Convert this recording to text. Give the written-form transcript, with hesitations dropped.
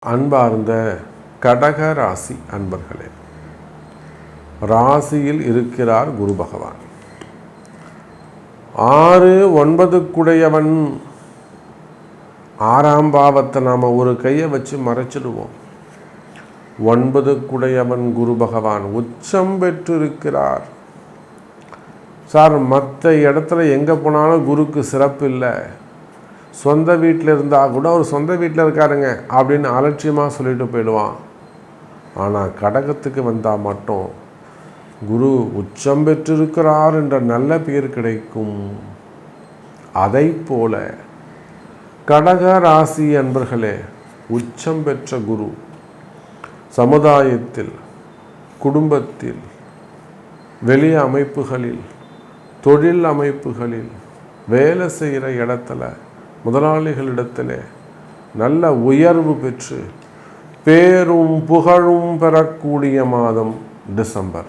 அன்பார்ந்த கடக ராசி அன்பர்களே, ராசியில் இருக்கிறார் குரு பகவான். 6 9 6ஆம் பாவத்தை நாம் ஒரு கையை வச்சு மறைச்சிடுவோம். 9 குரு பகவான் உச்சம் பெற்று இருக்கிறார். சார், மற்ற இடத்துல எங்கே போனாலும் குருக்கு சிறப்பு இல்லை, சொந்த வீட்டில் இருந்தால் கூட அவர் சொந்த வீட்டில் இருக்காருங்க அப்படின்னு அலட்சியமாக சொல்லிட்டு போயிடுவான். ஆனால் கடகத்துக்கு வந்தால் மட்டும் குரு உச்சம் பெற்றிருக்கிறார் என்ற நல்ல பேர் கிடைக்கும். அதை போல கடக ராசி அன்பர்களே, உச்சம் பெற்ற குரு சமுதாயத்தில், குடும்பத்தில், வெளி அமைப்புகளில், தொழில் அமைப்புகளில், வேலை செய்கிற இடத்துல, முதலாளிகளிடத்திலே நல்ல உயர்வு பெற்று பேரும் புகழும் பெறக்கூடிய மாதம் டிசம்பர்.